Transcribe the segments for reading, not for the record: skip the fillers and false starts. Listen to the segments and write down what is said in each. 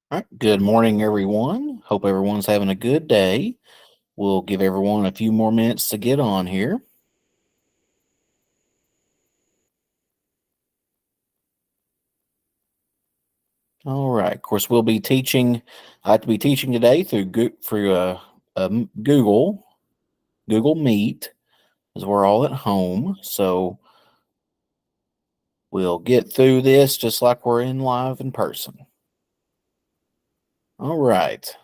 All right. Good morning, everyone. Hope everyone's having a good day. We'll give everyone a few more minutes to get on here. All right. Of course, we'll be teaching. I have to be teaching today through Google Meet, as we're all at home. So we'll get through this just like we're in live in person. All right.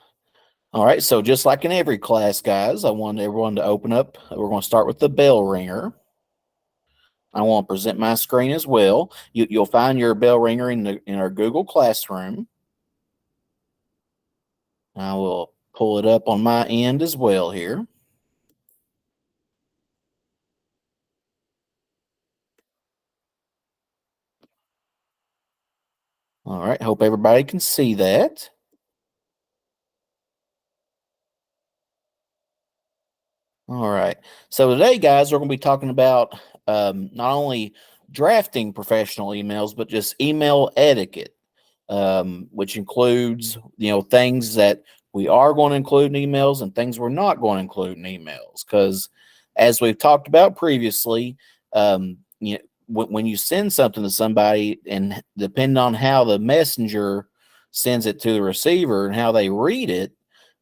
All right. So just like in every class, guys, I want everyone to open up. We're going to start with the bell ringer. I want to present my screen as well. You'll find your bell ringer in our Google Classroom. I will pull it up on my end as well here. All right, hope everybody can see that. All right, so today, guys, we're going to be talking about not only drafting professional emails, but just email etiquette, which includes things that we are going to include in emails and things we're not going to include in emails. Because as we've talked about previously, you know, when you send something to somebody, and depending on how the messenger sends it to the receiver and how they read it,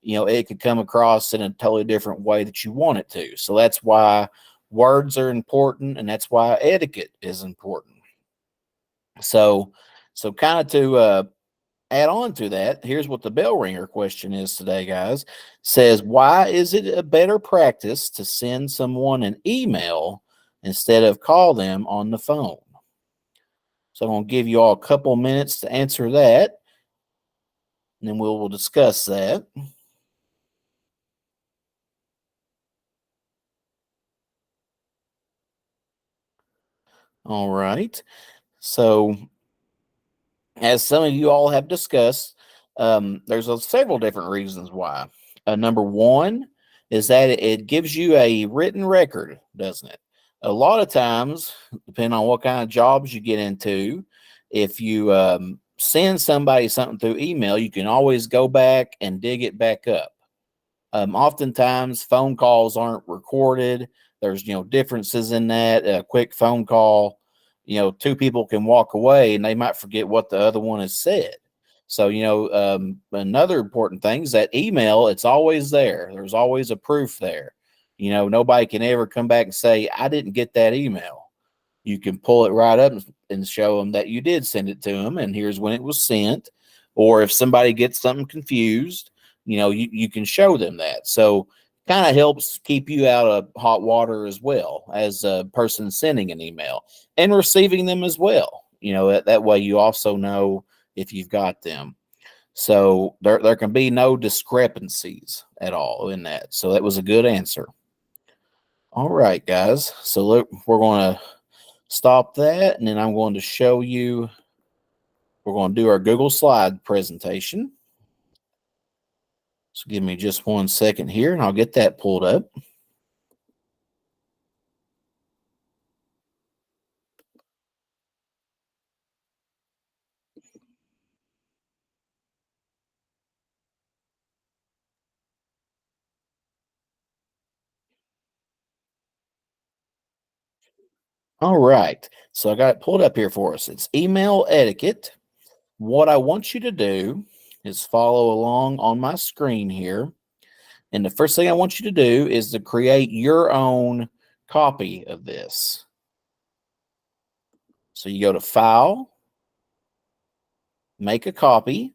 it could come across in a totally different way that you want it to. So that's why words are important, and that's why etiquette is important. So, kind of to add on to that, here's what the bell ringer question is today, guys. Says, why is it a better practice to send someone an email instead of call them on the phone? So I'm going to give you all a couple minutes to answer that, and then we'll discuss that. All right. So, as some of you all have discussed, there's several different reasons why. Number one is that it gives you a written record, doesn't it? A lot of times, depending on what kind of jobs you get into, if you send somebody something through email, you can always go back and dig it back up. Oftentimes, phone calls aren't recorded. There's differences in that. A quick phone call, two people can walk away and they might forget what the other one has said. So another important thing is that email. It's always there. There's always a proof there. Nobody can ever come back and say I didn't get that email. You can pull it right up and show them that you did send it to them, and here's when it was sent. Or if somebody gets something confused, you can show them that. So kind of helps keep you out of hot water as well as a person sending an email and receiving them as well. That way you also know if you've got them. So there can be no discrepancies at all in that. So that was a good answer. All right, guys. So look, we're going to stop that, and then I'm going to show you. We're going to do our Google slide presentation. So give me just 1 second here, and I'll get that pulled up. All right. So I got it pulled up here for us. It's email etiquette. What I want you to do is follow along on my screen here. And the first thing I want you to do is to create your own copy of this. So you go to File, Make a Copy,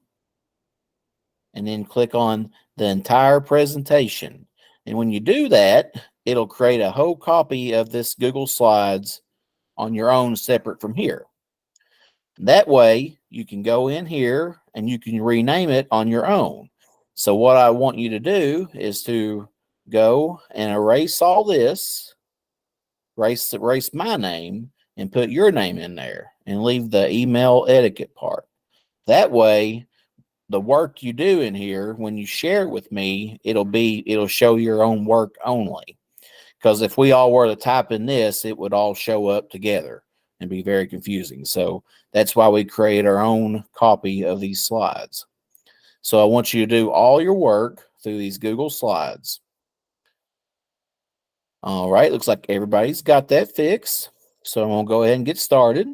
and then click on the entire presentation. And when you do that, it'll create a whole copy of this Google Slides on your own separate from here. That way you can go in here and you can rename it on your own. So what I want you to do is to go and erase all this, erase my name, and put your name in there and leave the email etiquette part. That way the work you do in here, when you share it with me, it'll show your own work only. Because if we all were to type in this, it would all show up together and be very confusing. So that's why we create our own copy of these slides. So I want you to do all your work through these Google Slides. All right, looks like everybody's got that fixed. So I'm going to go ahead and get started.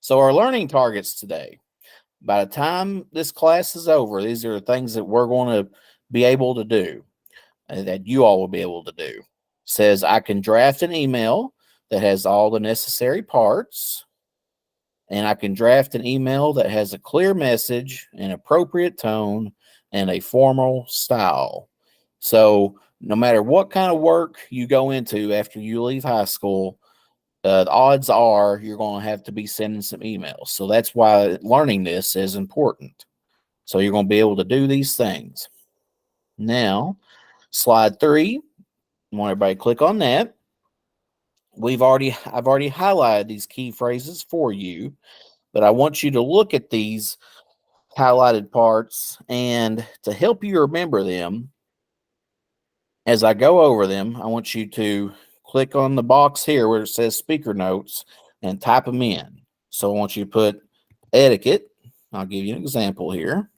So our learning targets today. By the time this class is over, these are things that we're going to be able to do, and that you all will be able to do. Says I can draft an email that has all the necessary parts, and I can draft an email that has a clear message, an appropriate tone, and a formal style. So no matter what kind of work you go into after you leave high school, the odds are you're going to have to be sending some emails. So that's why learning this is important. So you're going to be able to do these things. Now, slide 3, I want everybody to click on that. I've already highlighted these key phrases for you, but I want you to look at these highlighted parts, and to help you remember them, as I go over them, I want you to click on the box here where it says speaker notes and type them in. So I want you to put etiquette. I'll give you an example here.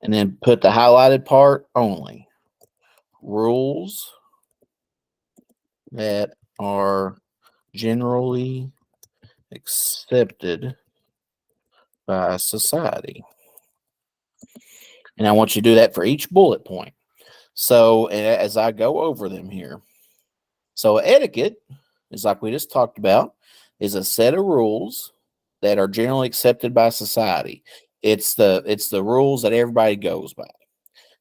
And then put the highlighted part only. Rules that are generally accepted by society. And I want you to do that for each bullet point. So as I go over them here, so etiquette is like we just talked about, is a set of rules that are generally accepted by society. It's the rules that everybody goes by.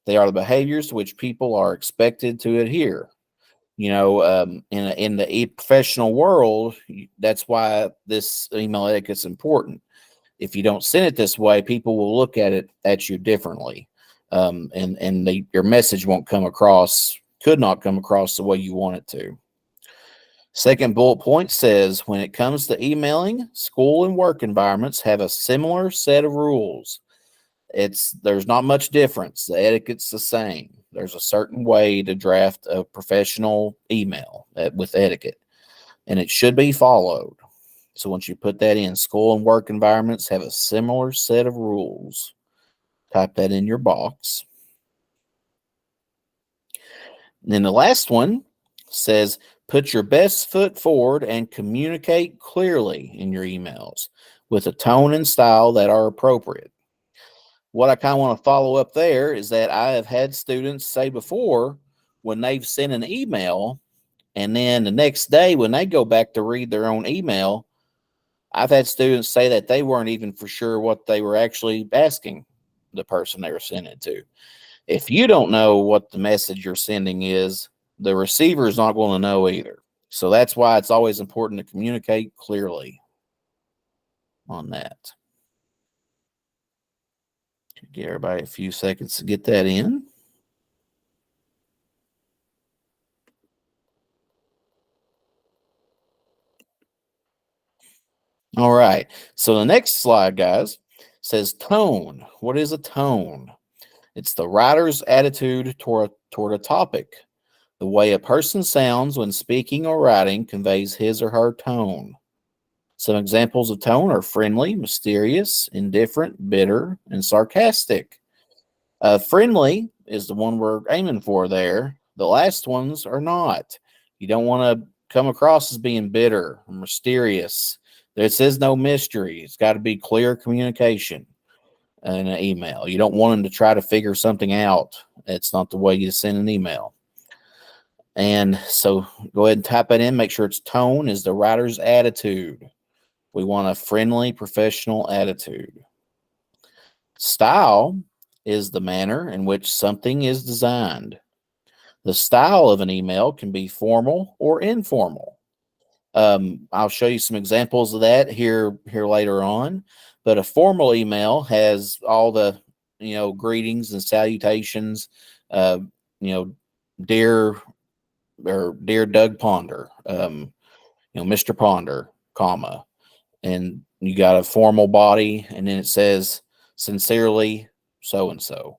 They are the behaviors to which people are expected to adhere. In the professional world, that's why this email etiquette is important. If you don't send it this way, people will look at you differently, and your message could not come across the way you want it to. Second bullet point says, when it comes to emailing, school and work environments have a similar set of rules. There's not much difference. The etiquette's the same. There's a certain way to draft a professional email with etiquette, and it should be followed. So once you put that in, school and work environments have a similar set of rules. Type that in your box. And then the last one says, put your best foot forward and communicate clearly in your emails with a tone and style that are appropriate. What I kind of want to follow up there is that I have had students say before, when they've sent an email, and then the next day when they go back to read their own email, I've had students say that they weren't even for sure what they were actually asking the person they were sending it to. If you don't know what the message you're sending is, the receiver is not going to know either. So that's why it's always important to communicate clearly on that. Give everybody a few seconds to get that in. All right. So the next slide, guys, says tone. What is a tone? It's the writer's attitude toward a topic. The way a person sounds when speaking or writing conveys his or her tone. Some examples of tone are friendly, mysterious, indifferent, bitter, and sarcastic. Friendly is the one we're aiming for there. The last ones are not. You don't want to come across as being bitter or mysterious. There says no mystery. It's got to be clear communication in an email. You don't want them to try to figure something out. It's not the way you send an email. And so go ahead and type it in. Make sure its tone is the writer's attitude. We want a friendly, professional attitude. Style is the manner in which something is designed. The style of an email can be formal or informal. I'll show you some examples of that here later on. But a formal email has all the greetings and salutations. Dear Doug Ponder, Mr. Ponder, comma, and you got a formal body, and then it says sincerely so and so.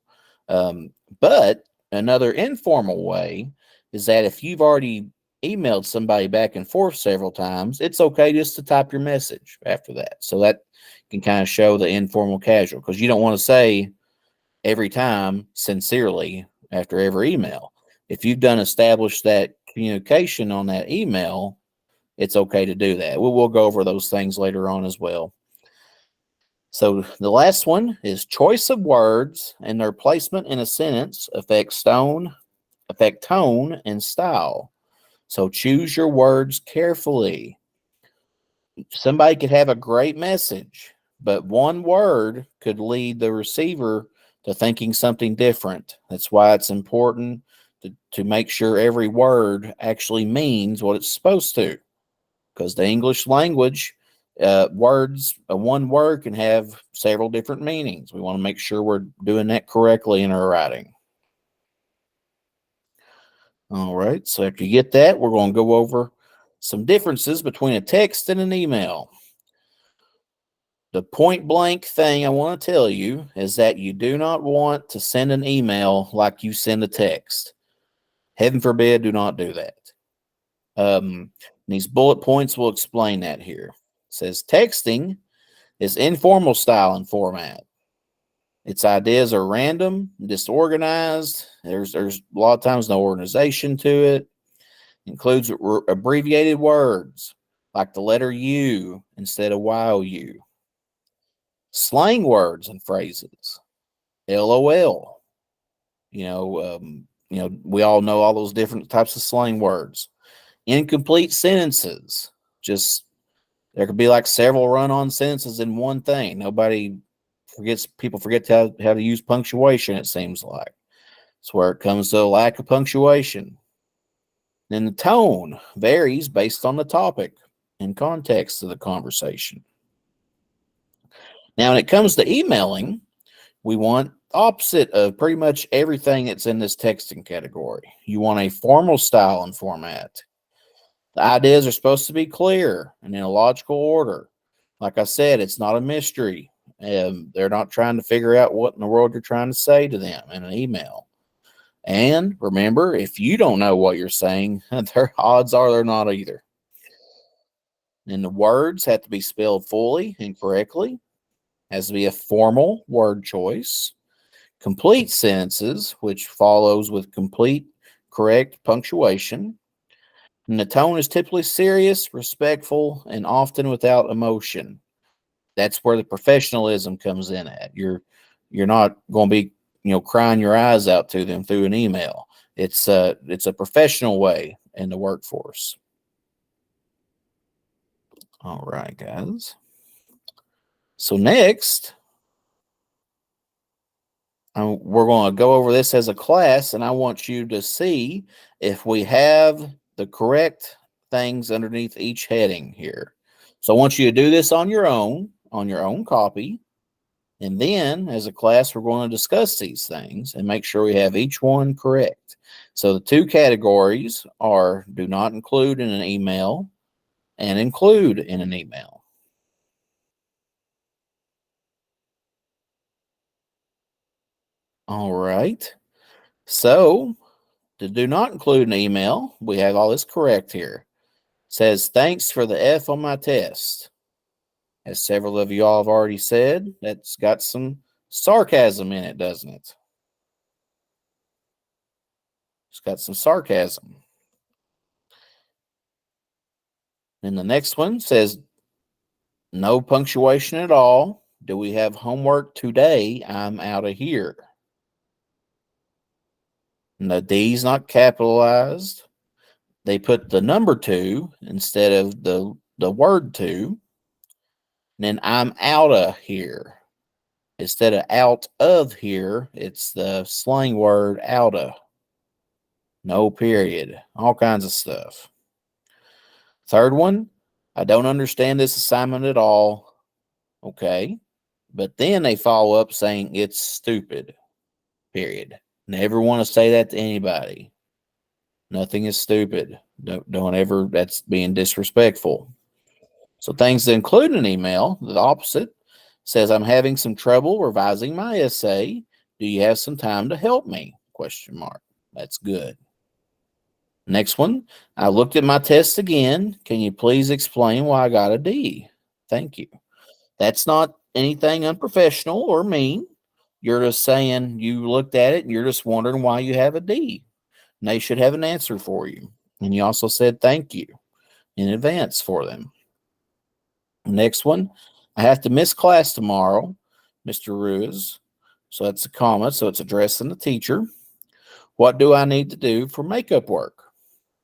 But another informal way is that if you've already emailed somebody back and forth several times, it's okay just to type your message after that. So that can kind of show the informal casual, because you don't want to say every time sincerely after every email. If you've done established that communication on that email, it's okay to do that. We'll go over those things later on as well. So the last one is choice of words and their placement in a sentence affect tone and style. So choose your words carefully. Somebody could have a great message, but one word could lead the receiver to thinking something different. That's why it's important to make sure every word actually means what it's supposed to, because the English language, one word can have several different meanings. We want to make sure we're doing that correctly in our writing. All right, so after you get that, we're going to go over some differences between a text and an email. The point blank thing I want to tell you is that you do not want to send an email like you send a text. Heaven forbid, do not do that. These bullet points will explain that here. It says texting is informal style and format. Its ideas are random, disorganized. There's a lot of times no organization to it. Includes abbreviated words like the letter U instead of YOU. Slang words and phrases. LOL. We all know all those different types of slang words. Incomplete sentences. Just there could be like several run-on sentences in one thing. People forget how to use punctuation, it seems like. It's where it comes to a lack of punctuation. Then the tone varies based on the topic and context of the conversation. Now, when it comes to emailing, we want opposite of pretty much everything that's in this texting category. You want a formal style and format. The ideas are supposed to be clear and in a logical order. Like I said, it's not a mystery. They're not trying to figure out what in the world you're trying to say to them in an email. And remember, if you don't know what you're saying, their odds are they're not either. And the words have to be spelled fully and correctly. Has to be a formal word choice. Complete sentences, which follows with complete, correct punctuation. And the tone is typically serious, respectful, and often without emotion. That's where the professionalism comes in at. You're not going to be, crying your eyes out to them through an email. It's a professional way in the workforce. All right, guys. So next, we're going to go over this as a class, and I want you to see if we have the correct things underneath each heading here. So I want you to do this on your own copy. And then as a class, we're going to discuss these things and make sure we have each one correct. So the two categories are do not include in an email and include in an email. All right. So to do not include an email, we have all this correct here. It says, thanks for the F on my test. As several of you all have already said, that's got some sarcasm in it, doesn't it? It's got some sarcasm. Then the next one says, no punctuation at all. Do we have homework today? I'm out of here. And the D's not capitalized. They put the number 2 instead of the word 2. And then I'm out of here. Instead of out of here, it's the slang word outa. No period. All kinds of stuff. Third one, I don't understand this assignment at all. Okay. But then they follow up saying it's stupid. Period. Never want to say that to anybody. Nothing is stupid. Don't ever, that's being disrespectful. So things that include an email, the opposite, says I'm having some trouble revising my essay. Do you have some time to help me? Question mark. That's good. Next one, I looked at my test again. Can you please explain why I got a D? Thank you. That's not anything unprofessional or mean. You're just saying you looked at it and you're just wondering why you have a D. And they should have an answer for you. And you also said thank you in advance for them. Next one, I have to miss class tomorrow, Mr. Ruiz. So that's a comma. So it's addressing the teacher. What do I need to do for makeup work?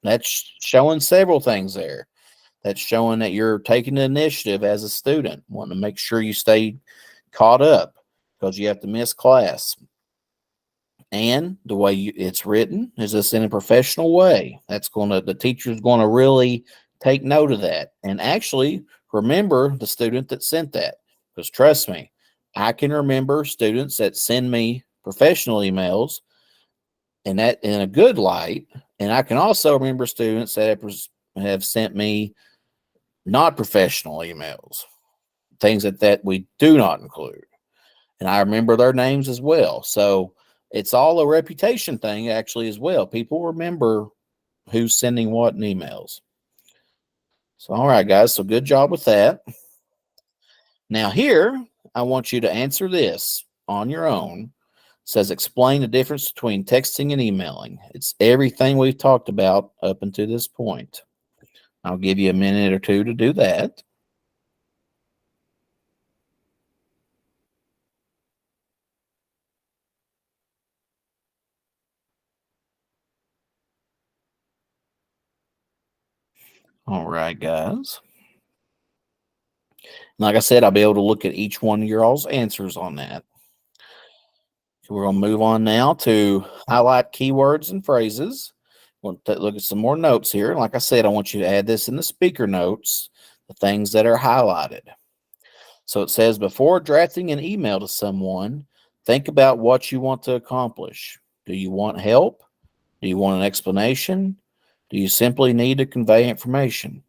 That's showing several things there. That's showing that you're taking the initiative as a student, wanting to make sure you stay caught up because you have to miss class. And the way it's written is this in a professional way. The teacher's going to really take note of that and actually remember the student that sent that. Because trust me, I can remember students that send me professional emails and that in a good light. And I can also remember students that have sent me not professional emails, things that we do not include. And I remember their names as well. So it's all a reputation thing, actually, as well. People remember who's sending what in emails. So, all right, guys. So, good job with that. Now, here, I want you to answer this on your own. It says, explain the difference between texting and emailing. It's everything we've talked about up until this point. I'll give you a minute or two to do that. All right, guys. Like I said, I'll be able to look at each one of your all's answers on that. So we're going to move on now to highlight keywords and phrases. We'll look at some more notes here. Like I said, I want you to add this in the speaker notes, the things that are highlighted. So it says, before drafting an email to someone, think about what you want to accomplish. Do you want help? Do you want an explanation? Do you simply need to convey information?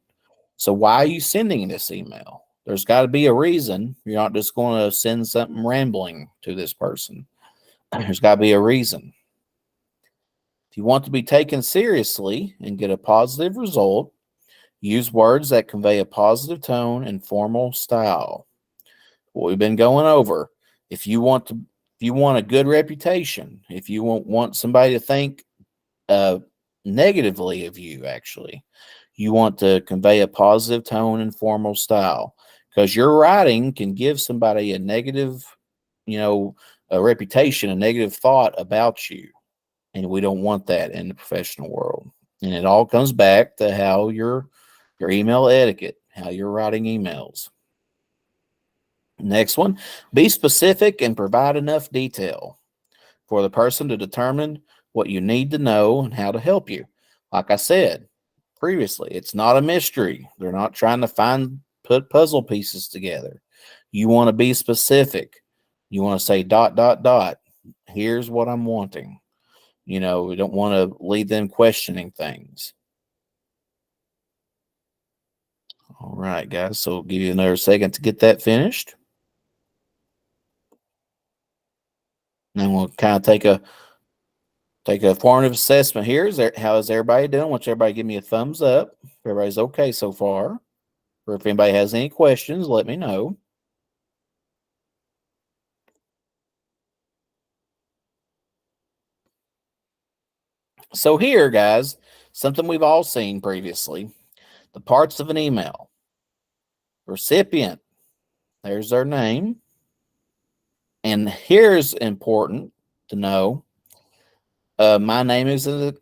So why are you sending this email? There's got to be a reason. You're not just going to send something rambling to this person. There's got to be a reason. If you want to be taken seriously and get a positive result, use words that convey a positive tone and formal style. What we've been going over. If you want a good reputation, if you want somebody to think negatively of you, actually, you want to convey a positive tone and formal style, because your writing can give somebody a negative, a reputation, a negative thought about you. And we don't want that in the professional world. And it all comes back to how your email etiquette, how you're writing emails. Next one, be specific and provide enough detail for the person to determine what you need to know and how to help you. Like I said previously, it's not a mystery. They're not trying to put puzzle pieces together. You want to be specific. You want to say ... Here's what I'm wanting. We don't want to leave them questioning things. All right, guys. So I'll give you another second to get that finished. And we'll kind of take a formative assessment here. How is everybody doing? I want everybody to give me a thumbs up if everybody's okay so far. Or if anybody has any questions, let me know. So here, guys, something we've all seen previously, the parts of an email. Recipient, there's their name. And here's important to know. My name is an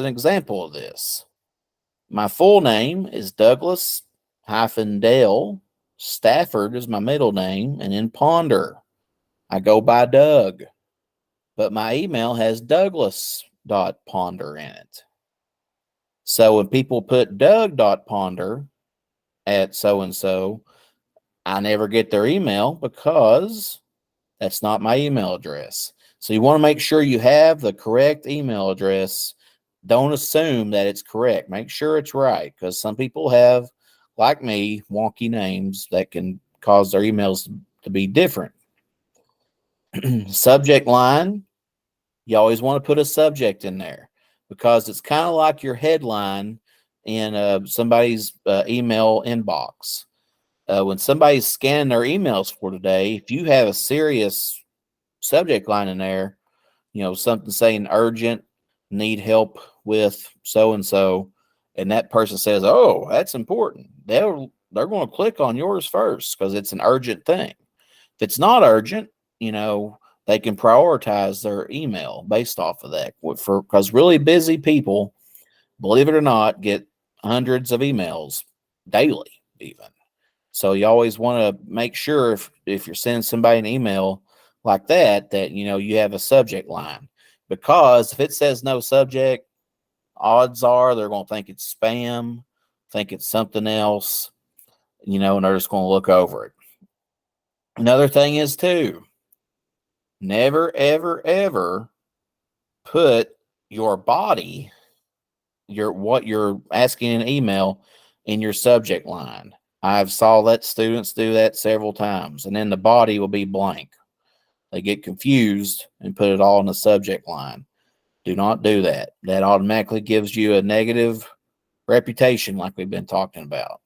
example of this. My full name is Douglas-Dale. Stafford is my middle name. And in Ponder, I go by Doug. But my email has Douglas.Ponder in it. So when people put Doug.Ponder at so-and-so, I never get their email because that's not my email address. So you want to make sure you have the correct email address. Don't assume that it's correct. Make sure it's right, because some people have, like me, wonky names that can cause their emails to be different. Subject line, you always want to put a subject in there. because it's kind of like your headline in somebody's email inbox. When somebody's scanning their emails for today, if you have a serious subject line in there, something saying urgent, need help with so and so, and that person says, "Oh, that's important," they're going to click on yours first because it's an urgent thing. If it's not urgent, they can prioritize their email based off of that. Because really busy people, believe it or not, get hundreds of emails daily, even. So you always want to make sure if you're sending somebody an email like that you have a subject line, because if it says no subject, odds are they're going to think it's spam, think it's something else, and they're just going to look over it. Another thing is too, never, ever, ever put your body, what you're asking in an email, in your subject line. I've saw that students do that several times, and then the body will be blank. They get confused and put it all in the subject line. Do not do that. That automatically gives you a negative reputation, like we've been talking about.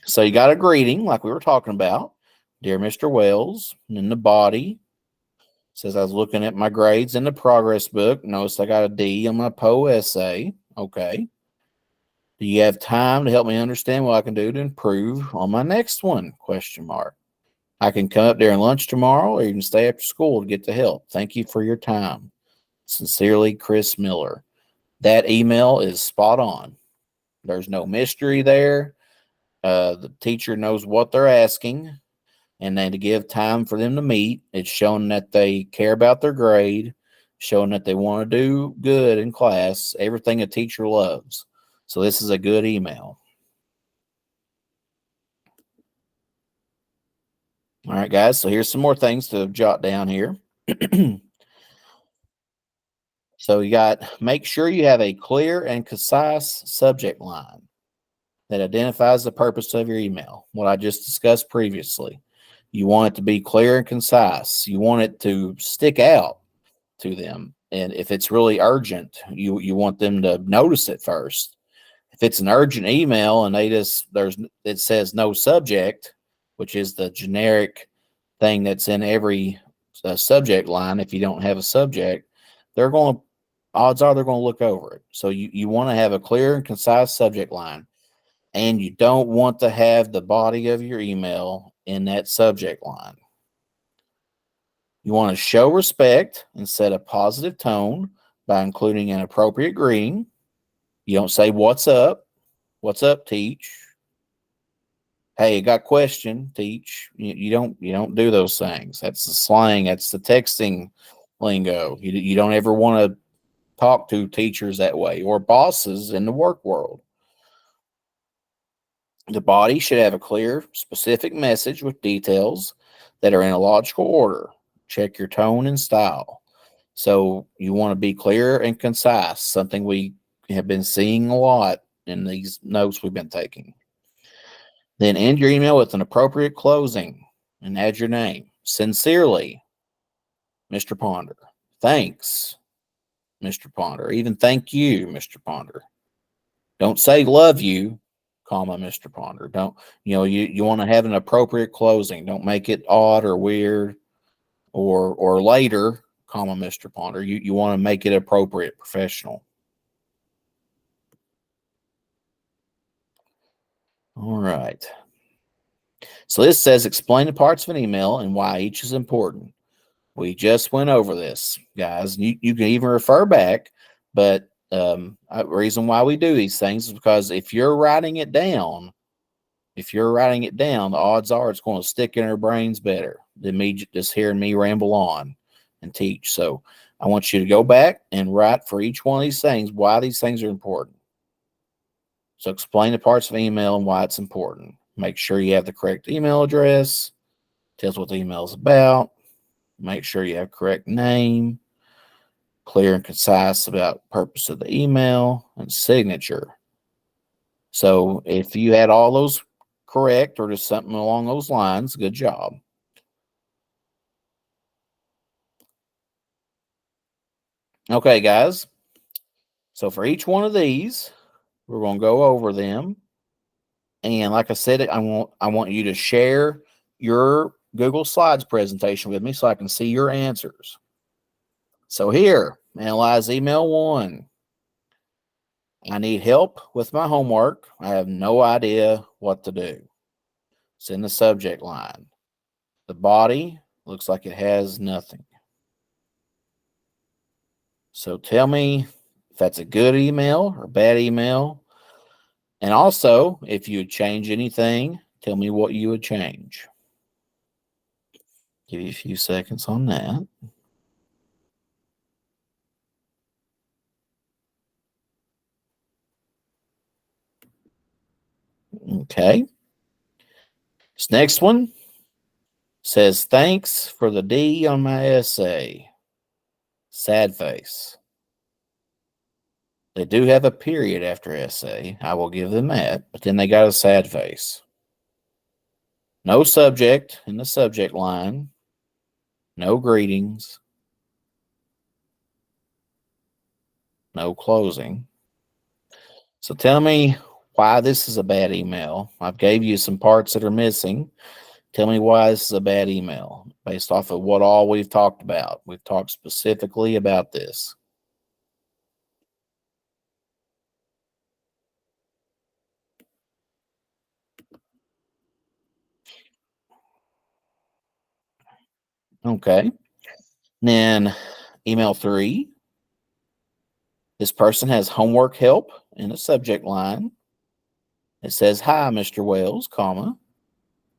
So you got a greeting, like we were talking about. Dear Mr. Wells, and in the body says, I was looking at my grades in the progress book. Notice I got a D on my Poe essay. Okay. Do you have time to help me understand what I can do to improve on my next one? Question mark. I can come up during lunch tomorrow or even stay after school to get the help. Thank you for your time. Sincerely, Chris Miller. That email is spot on. There's no mystery there. The teacher knows what they're asking, and then to give time for them to meet. It's showing that they care about their grade, showing that they want to do good in class, everything a teacher loves. So this is a good email. All right, guys. So here's some more things to jot down here. So you got, make sure you have a clear and concise subject line that identifies the purpose of your email, what I just discussed previously. You want it to be clear and concise. You want it to stick out to them. And if it's really urgent, you want them to notice it first. If it's an urgent email and it says no subject, which is the generic thing that's in every subject line, if you don't have a subject, odds are they're going to look over it. So you want to have a clear and concise subject line, and you don't want to have the body of your email in that subject line. You want to show respect and set a positive tone by including an appropriate greeting. You don't say, "What's up? What's up, teach? Hey, I got a question, teach." You don't do those things. That's the slang. That's the texting lingo. You don't ever want to talk to teachers that way, or bosses in the work world. The body should have a clear, specific message with details that are in a logical order. Check your tone and style. So you want to be clear and concise, something we have been seeing a lot in these notes we've been taking. Then end your email with an appropriate closing and add your name. Sincerely, Mr. Ponder. Thanks, Mr. Ponder. Even thank you, Mr. Ponder. Don't say love you, comma, Mr. Ponder. Don't, you want to have an appropriate closing. Don't make it odd or weird or later, comma, Mr. Ponder. You want to make it appropriate, professional. All right. So this says explain the parts of an email and why each is important. We just went over this, guys. You can even refer back, but reason why we do these things is because if you're writing it down, the odds are it's going to stick in our brains better than me just hearing me ramble on and teach. So I want you to go back and write for each one of these things why these things are important. So explain the parts of email and why it's important. Make sure you have the correct email address. Tells what the email is about. Make sure you have correct name. Clear and concise about purpose of the email and signature. So if you had all those correct or just something along those lines, good job. Okay, guys. So for each one of these, we're going to go over them. And like I said, I want you to share your Google Slides presentation with me so I can see your answers. So here, analyze email 1. I need help with my homework. I have no idea what to do. It's in the subject line. The body looks like it has nothing. So tell me if that's a good email or bad email. And also, if you would change anything, tell me what you would change. Give you a few seconds on that. Okay. This next one says, thanks for the D on my essay. Sad face. They do have a period after essay. I will give them that. But then they got a sad face. No subject in the subject line. No greetings. No closing. So tell me why this is a bad email. I've gave you some parts that are missing. Tell me why this is a bad email based off of what all we've talked about. We've talked specifically about this. Okay. Then email 3. This person has homework help in a subject line. It says, hi, Mr. Wells, comma.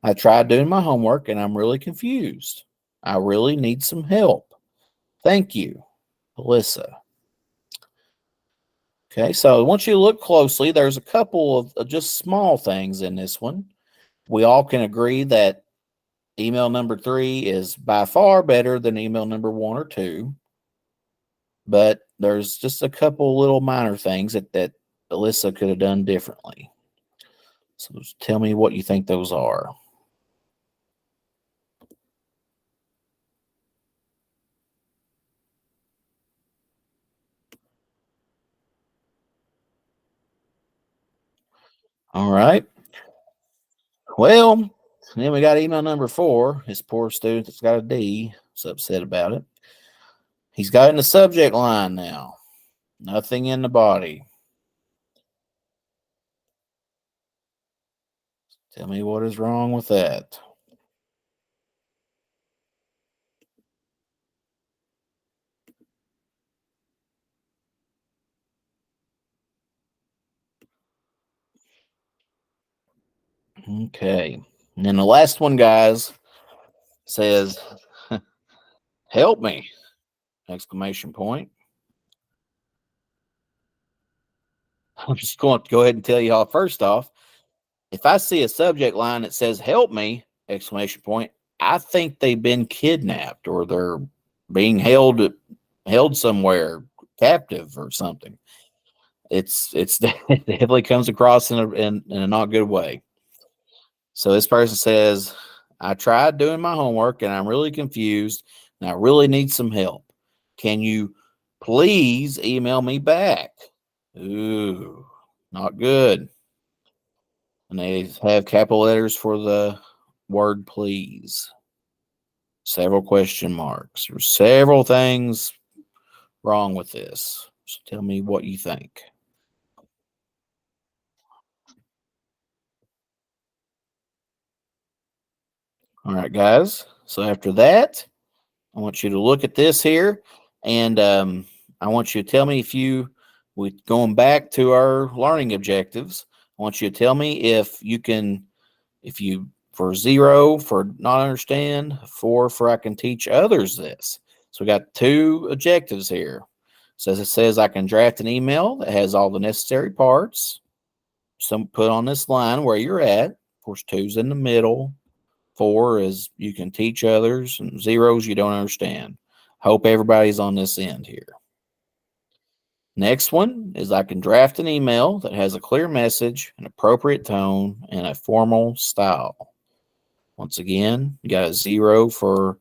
I tried doing my homework and I'm really confused. I really need some help. Thank you, Alyssa. Okay, so once you look closely, there's a couple of just small things in this one. We all can agree that email number 3 is by far better than email number 1 or 2. But there's just a couple little minor things that Alyssa could have done differently. So tell me what you think those are. All right. Well, then we got email number 4. This poor student that's got a D is upset about it. He's got in the subject line now. Nothing in the body. Tell me what is wrong with that. Okay. And then the last one, guys, says, help me! Exclamation point. I'm just going to go ahead and tell you all first off, if I see a subject line that says help me! Exclamation point, I think they've been kidnapped or they're being held somewhere captive or something. It definitely comes across in a not good way. So this person says, I tried doing my homework and I'm really confused and I really need some help. Can you please email me back? Ooh, not good. And they have capital letters for the word please. Several question marks. There's several things wrong with this. So tell me what you think. All right, guys. So after that, I want you to look at this here, and I want you to tell me we going back to our learning objectives. I want you to tell me if you for 0 for not understand, 4 for I can teach others this. So we got 2 objectives here. It says I can draft an email that has all the necessary parts. Some put on this line where you're at. Of course, 2's in the middle. 4 is you can teach others, and 0's you don't understand. Hope everybody's on this end here. Next one is I can draft an email that has a clear message, an appropriate tone, and a formal style. Once again, you got a 0 for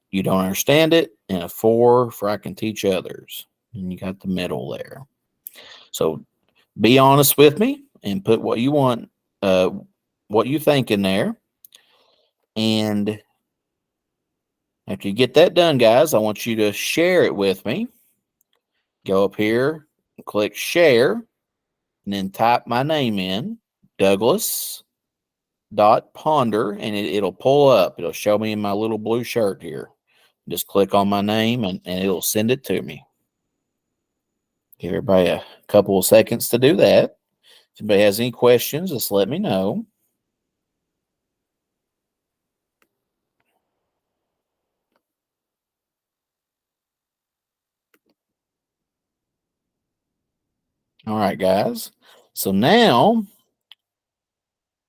you don't understand it, and a 4 for I can teach others. and you got the middle there. So be honest with me and put what you want, what you think in there. And after you get that done, guys, I want you to share it with me. Go up here, click share, and then type my name in, Douglas.Ponder, and it'll pull up. It'll show me in my little blue shirt here. Just click on my name, and it'll send it to me. Give everybody a couple of seconds to do that. If anybody has any questions, just let me know. All right, guys. So now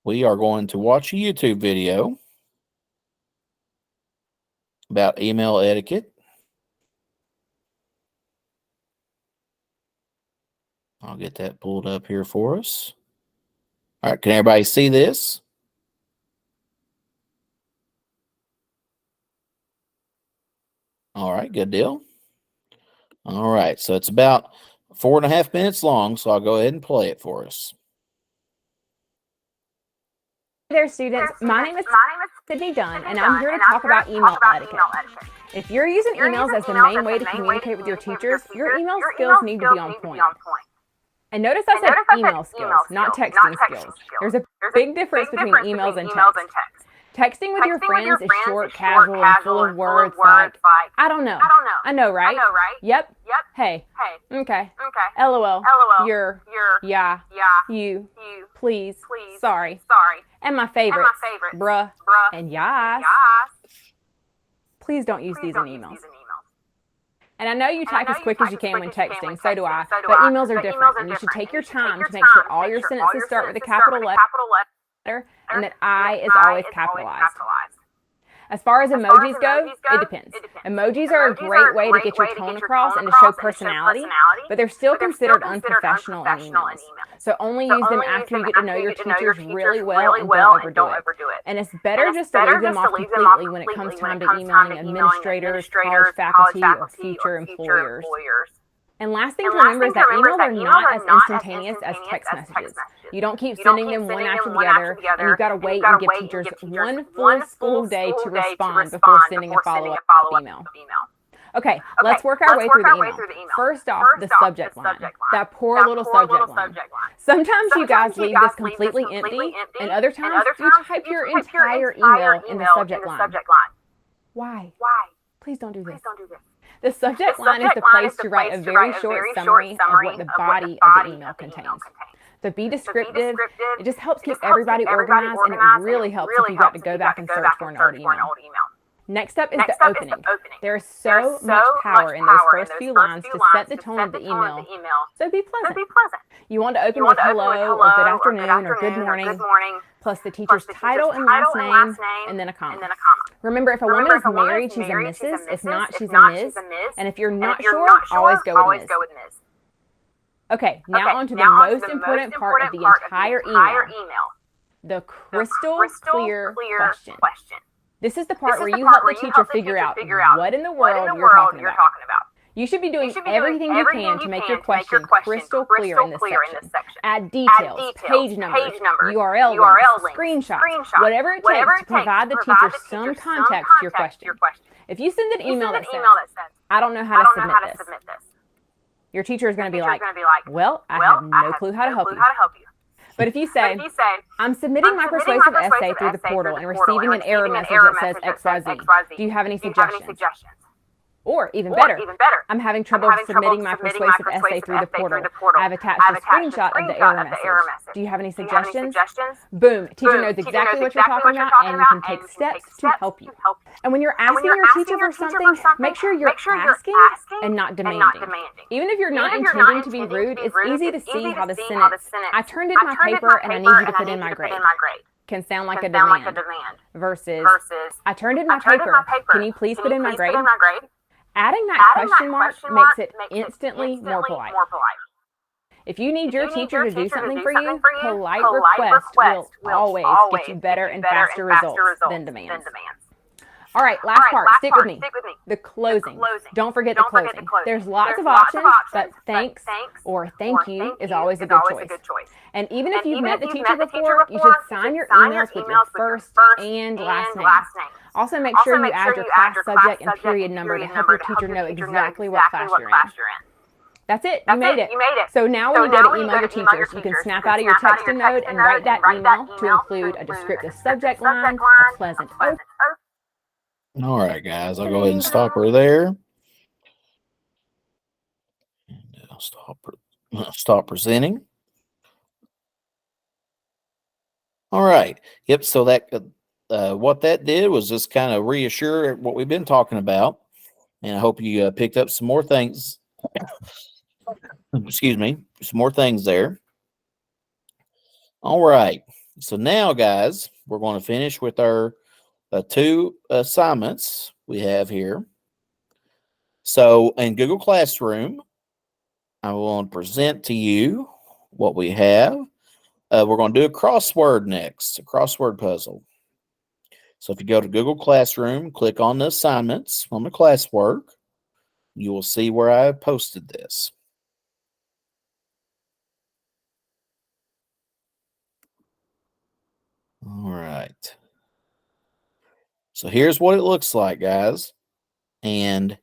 we are going to watch a YouTube video about email etiquette. I'll get that pulled up here for us. All right, can everybody see this? All right, good deal. All right, so it's about 4.5 minutes long, so I'll go ahead and play it for us. Hey there, students. My name is Sydney Dunn, and I'm here to talk about email etiquette. If you're using emails as the main way to communicate with your teachers, your email skills need to be on point. And notice I said email skills, not texting skills. There's a big difference between emails and text. Texting with your friends is short, casual, and full of words like, I don't know. I know, right? Yep. Hey. Okay. LOL. You're. Yeah. You. Please. Sorry. And my favorite. Bruh. And yas. Please don't use these in emails. And I know you type as quick as you can when texting, so do I, but emails are different, and you should take your time to make sure all your sentences start with a capital letter and that I is always capitalized. As far as emojis go, it depends. Emojis are a great way to get your tone across and to show personality, but they're still considered unprofessional in emails. So only use them after you get to know your teachers really well and don't overdo it. And it's better just to leave them off completely when it comes time to emailing administrators, college faculty, or future employers. And last thing to remember is that emails are not as instantaneous as text messages. You don't keep sending them one after the other, and you've got to wait and give teachers one full school day to respond before sending a follow-up email. Okay, let's work our way through the email. First off, the subject line. That poor little subject line. Sometimes you guys leave this completely empty, and other times you type your entire email in the subject line. Why? Please don't do this. The subject line is the place to write a very short summary of what the body of the email contains. So be descriptive. It just helps keep everybody organized, and it really helps if you've got to go back and search for an old email. Next up is the opening. There is so much power in those first few lines to set the tone of the email, so be pleasant. You want to open with hello or good afternoon or good morning, plus the teacher's title and last name, and then a comma. Remember, if a woman is married, she's a Mrs. If not, she's a Ms. And if you're not sure, always go with Ms. Okay, now on to the most important part of the entire email, the crystal clear question. This is the part where you help the teacher figure out what in the world you're talking about. You should be doing everything you can to make your question crystal clear in this section. Add details, page numbers, URL links, screenshots, whatever it takes to provide the teacher some context to your question. If you send an email that says, I don't know how to submit this, your teacher is going to be like, well, I have no clue how to help you. But if you say, I'm submitting my persuasive essay through the portal and receiving an error message that says XYZ, do you have any suggestions? Or even better, I'm having trouble submitting my persuasive essay through the portal. I've attached a screenshot of the error message. Do you have any suggestions? Boom, teacher knows exactly what you're talking about and can take steps to help you. And when you're asking your teacher for something, make sure you're asking and not demanding. Even if you're not intending to be rude, it's easy to see how the sentence, I turned in my paper and I need you to put in my grade, can sound like a demand versus, I turned in my paper, can you please put in my grade? Adding that question mark makes it instantly more polite. If you need your teacher to do something for you, polite request will always get you better and faster results than demands. All right, last part. Stick with me. The closing. Don't forget the closing. There's lots of options, but thanks or thank you is always a good choice. And even if you've met the teacher before, you should sign your emails with your first and last name. Also, make sure you add your class subject and period number to help your teacher know exactly what class you're in. That's it. You made it. So now when you go to email your teachers, you can snap out of your texting node and write that email to include a descriptive subject line, a pleasant oath. All right, guys, I'll go ahead and stop her there. And I'll stop presenting. All right. Yep. So that what that did was just kind of reassure what we've been talking about, and I hope you picked up some more things. Excuse me, some more things there. All right. So now, guys, we're going to finish with our 2 assignments we have here. So in Google Classroom, I will present to you what we have. We're going to do a crossword next, a crossword puzzle. So if you go to Google Classroom, click on the assignments on the classwork, you will see where I posted this. All right. So here's what it looks like, guys. And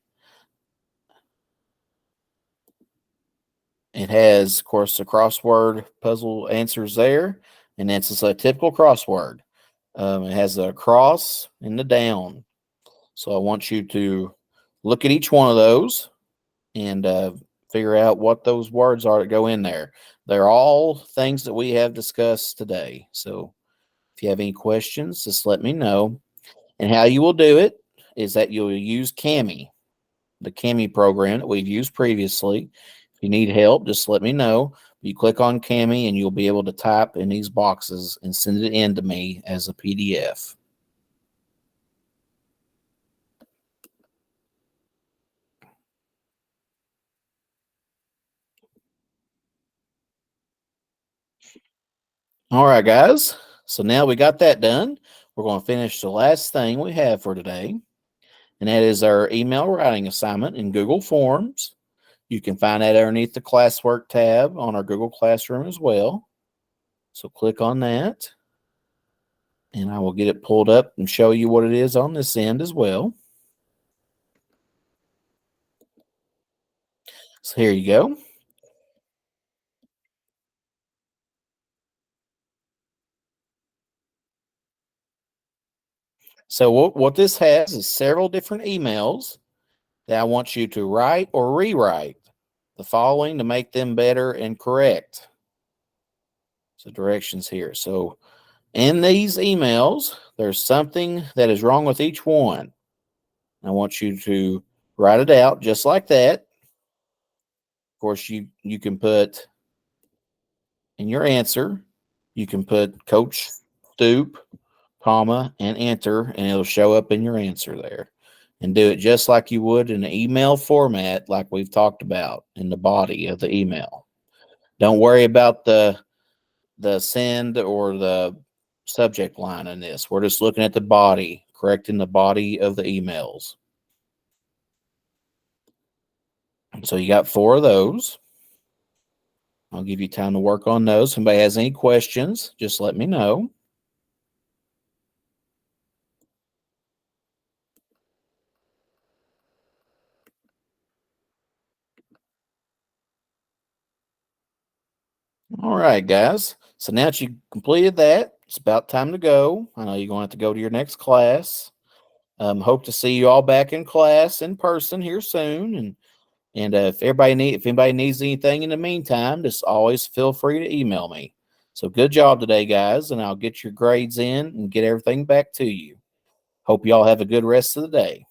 it has, of course, the crossword puzzle answers there. And that's just a typical crossword. It has a cross and the down. So I want you to look at each one of those and figure out what those words are that go in there. They're all things that we have discussed today. So if you have any questions, just let me know. And how you will do it is that you'll use Kami, the Kami program that we've used previously. If you need help, just let me know. You click on Kami and you'll be able to type in these boxes and send it in to me as a PDF. All right, guys. So now we got that done. We're going to finish the last thing we have for today, and that is our email writing assignment in Google Forms. You can find that underneath the classwork tab on our Google Classroom as well. So click on that, and I will get it pulled up and show you what it is on this end as well. So here you go. So what this has is several different emails that I want you to write or rewrite the following to make them better and correct. So directions here. So in these emails, there's something that is wrong with each one. I want you to write it out just like that. Of course, you can put in your answer, you can put Coach Stoop, comma, and enter, and it'll show up in your answer there. And do it just like you would in an email format like we've talked about in the body of the email. Don't worry about the send or the subject line in this. We're just looking at the body, correcting the body of the emails. So you got 4 of those. I'll give you time to work on those. If anybody has any questions, just let me know. All right, guys. So now that you completed that, it's about time to go. I know you're going to have to go to your next class. Hope to see you all back in class in person here soon. And if anybody needs anything in the meantime, just always feel free to email me. So good job today, guys, and I'll get your grades in and get everything back to you. Hope you all have a good rest of the day.